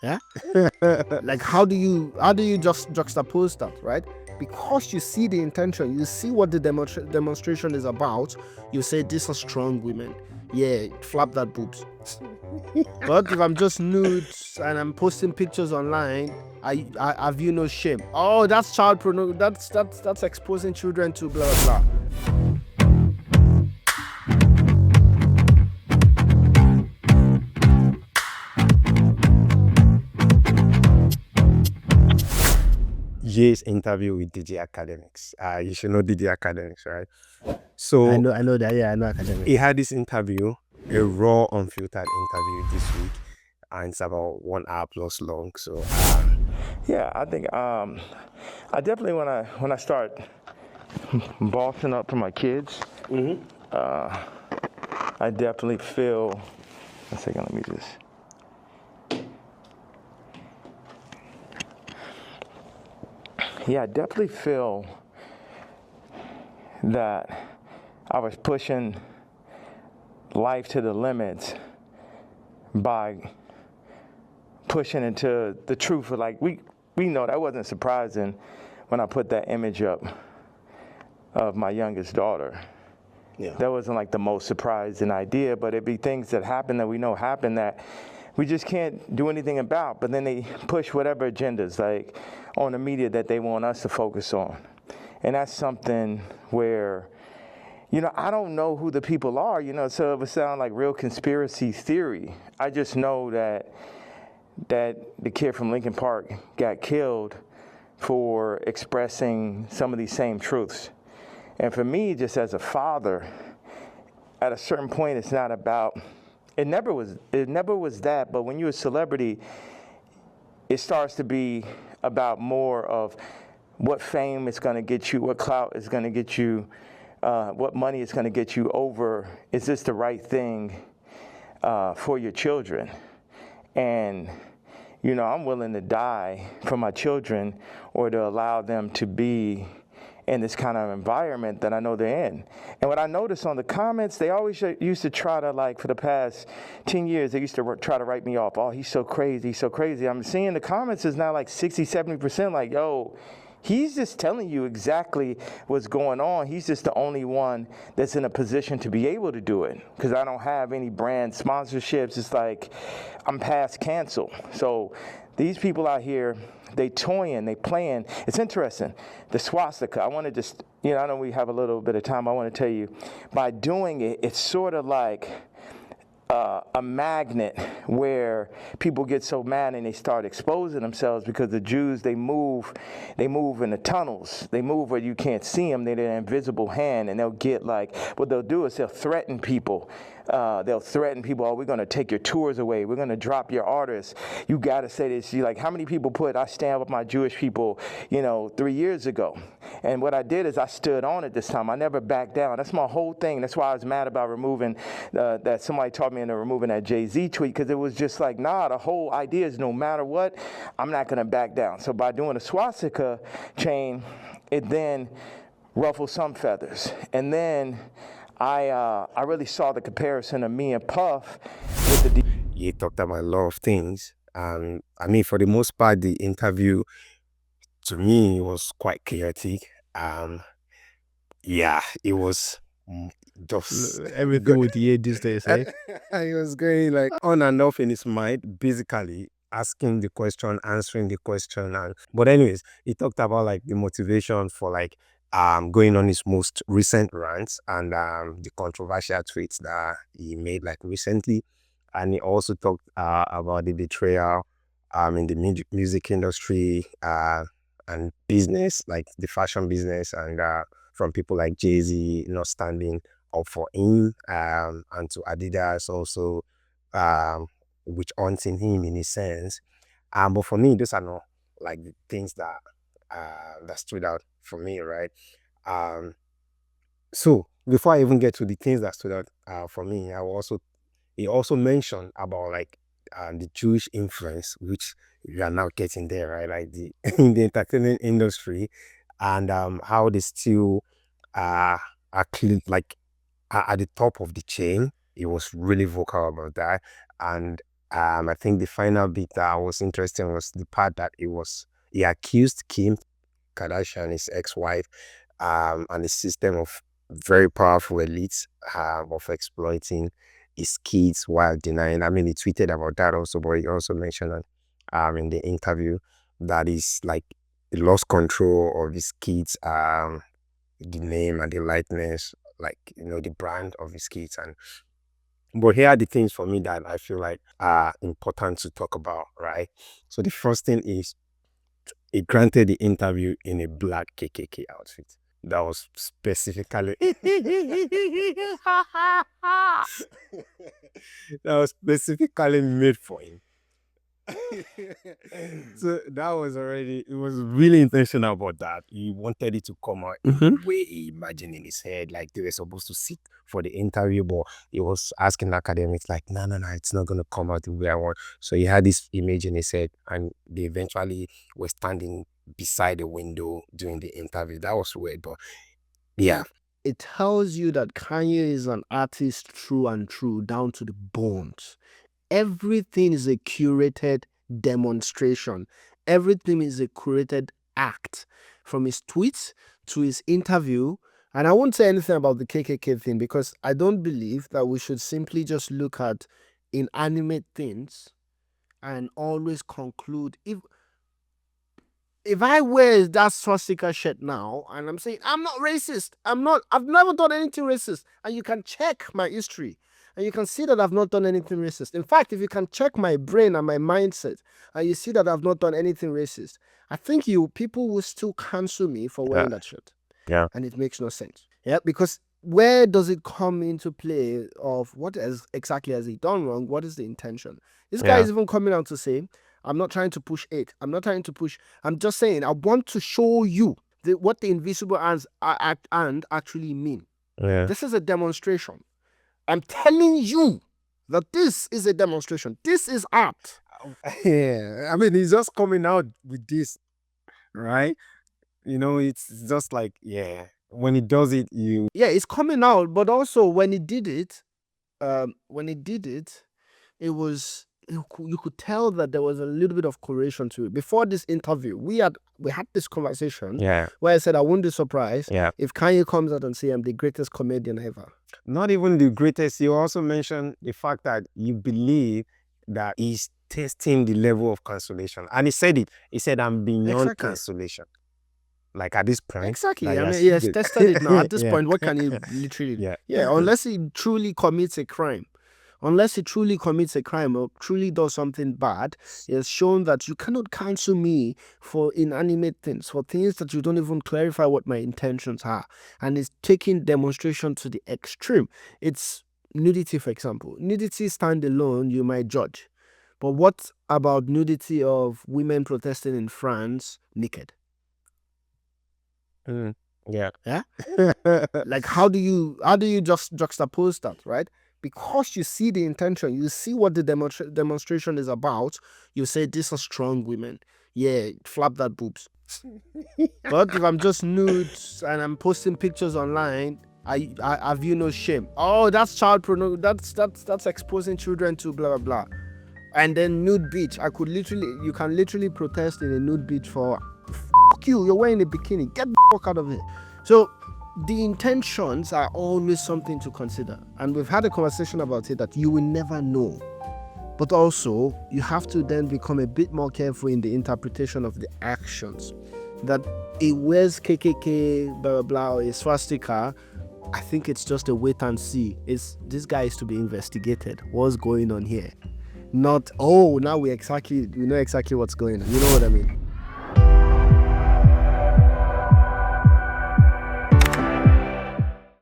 Yeah. Like how do you just juxtapose that, right? Because you see the intention, you see what the demonstration is about. You say these are strong women. Yeah, flap that boobs. But if I'm just nude and I'm posting pictures online, I have you no shame. Oh, that's child porno. That's exposing children to blah blah blah. Ye's interview with DJ Academics. You should know DJ Academics, right? I So know, that. Yeah, I know he academics. had this interview, a raw, unfiltered interview this week, and it's about 1 hour plus long. So Yeah, I think I definitely when I start bossing up for my kids, I definitely feel. One second, let me just. Yeah, I definitely feel that I was pushing life to the limits by pushing into the truth. Like we know that wasn't surprising when I put that image up of my youngest daughter. yeah, That wasn't like the most surprising idea, but it'd be things that happen that we know happen that we just can't do anything about. But then they push whatever agendas like on the media that they want us to focus on. And that's something where, I don't know who the people are, so it would sound like real conspiracy theory. I just know that the kid from Lincoln Park got killed for expressing some of these same truths. And for me, just as a father, at a certain point, it's not about, it never was that, but when you're a celebrity, it starts to be about more of what fame is going to get you, what clout is going to get you, what money is going to get you over, is this the right thing for your children? And, I'm willing to die for my children or to allow them to be in this kind of environment that I know they're in. And what I noticed on the comments, they always used to try to, like, for the past 10 years, they used to try to write me off. Oh, he's so crazy, he's so crazy. I'm seeing the comments is now like 60, 70% like, yo, he's just telling you exactly what's going on. He's just the only one that's in a position to be able to do it because I don't have any brand sponsorships. It's like I'm past cancel. So these people out here, they toying, they playing. It's interesting. The swastika, I want to just, I know we have a little bit of time. I want to tell you, by doing it, it's sort of like a magnet where people get so mad and they start exposing themselves because the Jews, they move in the tunnels. They move where you can't see them. They're an invisible hand, and they'll get like, what they'll do is they'll threaten people. Oh, we're going to take your tours away. We're going to drop your artists. You got to say this. You like, how many people I stand with my Jewish people, 3 years ago. And what I did is I stood on it this time. I never backed down. That's my whole thing. That's why I was mad about removing that somebody taught me into removing that Jay-Z tweet, because it was just like, nah, the whole idea is no matter what, I'm not going to back down. So by doing a swastika chain, it then ruffled some feathers. And then I really saw the comparison of me and Puff with the he talked about a lot of things. I mean, for the most part, the interview to me was quite chaotic. Yeah, it was just Everything with the these days, eh? he was going like on and off in his mind, basically asking the question, answering the question. And but anyways, he talked about like the motivation for like going on his most recent rants and the controversial tweets that he made like recently. And he also talked about the betrayal in the music industry and business, like the fashion business, and from people like Jay-Z not standing up for him, and to Adidas also, um, which haunting him in a sense. But for me, those are not like the things that stood out for me, right? Um, so before I even get to the things that stood out for me, he also mentioned about like the Jewish influence, which we are now getting there, right? Like the in the entertainment industry, and how they still are like at the top of the chain. He was really vocal about that, and I think the final bit that was interesting was the part that he accused Kim Kardashian, his ex-wife, and the system of very powerful elites of exploiting his kids while denying. I mean, he tweeted about that also, but he also mentioned in the interview that is like he lost control of his kids, the name and the likeness, like the brand of his kids. And but here are the things for me that I feel like are important to talk about, right? So the first thing is he granted the interview in a black KKK outfit that was specifically made for him. So that was it was really intentional about that. He wanted it to come out the way he imagined in his head, like they were supposed to sit for the interview, but he was asking academics like, no, it's not going to come out the way I want. So he had this image in his head, and they eventually were standing beside the window during the interview. That was weird, but yeah. It tells you that Kanye is an artist through and through, down to the bones. Everything is a curated demonstration. Everything is a curated act, from his tweets to his interview. And I won't say anything about the KKK thing, because I don't believe that we should simply just look at inanimate things and always conclude. If I wear that swastika shirt now and I'm saying I'm not racist, I've never done anything racist, and you can check my history and you can see that I've not done anything racist. In fact, if you can check my brain and my mindset and you see that I've not done anything racist, I think people will still cancel me for wearing that shirt. Yeah. And it makes no sense. Yeah, because where does it come into play of exactly has he done wrong? What is the intention? This guy is even coming out to say, I'm not trying to push it. I'm just saying, I want to show you what the invisible hands actually mean. Yeah. This is a demonstration. I'm telling you that this is a demonstration. This is art. Yeah. I mean, he's just coming out with this, right? It's just like, when he does it, it's coming out, but also when he did it, it was, you could tell that there was a little bit of correlation to it. Before this interview, we had this conversation where I said I wouldn't be surprised if Kanye comes out and say I'm the greatest comedian ever. Not even the greatest. You also mentioned the fact that you believe that he's testing the level of cancellation, and he said it. He said, "I'm beyond cancellation." Like at this point, exactly. Like I mean, he has tested it now. At this point, what can he literally? Unless he truly commits a crime. Unless he truly commits a crime or truly does something bad, he has shown that you cannot cancel me for inanimate things, for things that you don't even clarify what my intentions are. And it's taking demonstration to the extreme. It's nudity, for example. Nudity stand alone, you might judge. But what about nudity of women protesting in France naked? Yeah. Like, how do you just juxtapose that, right? Because you see the intention, you see what the demonstration is about, you say, these are strong women. Yeah, flap that boobs. But if I'm just nude and I'm posting pictures online, I have no shame. Oh, that's child pornography. That's exposing children to blah blah blah. And then nude beach. You can literally protest in a nude beach for you. You're wearing a bikini. Get the fuck out of here. So the intentions are always something to consider. And we've had a conversation about it that you will never know. But also, you have to then become a bit more careful in the interpretation of the actions. That it wears KKK, blah, blah, blah, or a swastika, I think it's just a wait and see. This guy is to be investigated. What's going on here? Not, now we know exactly what's going on. You know what I mean?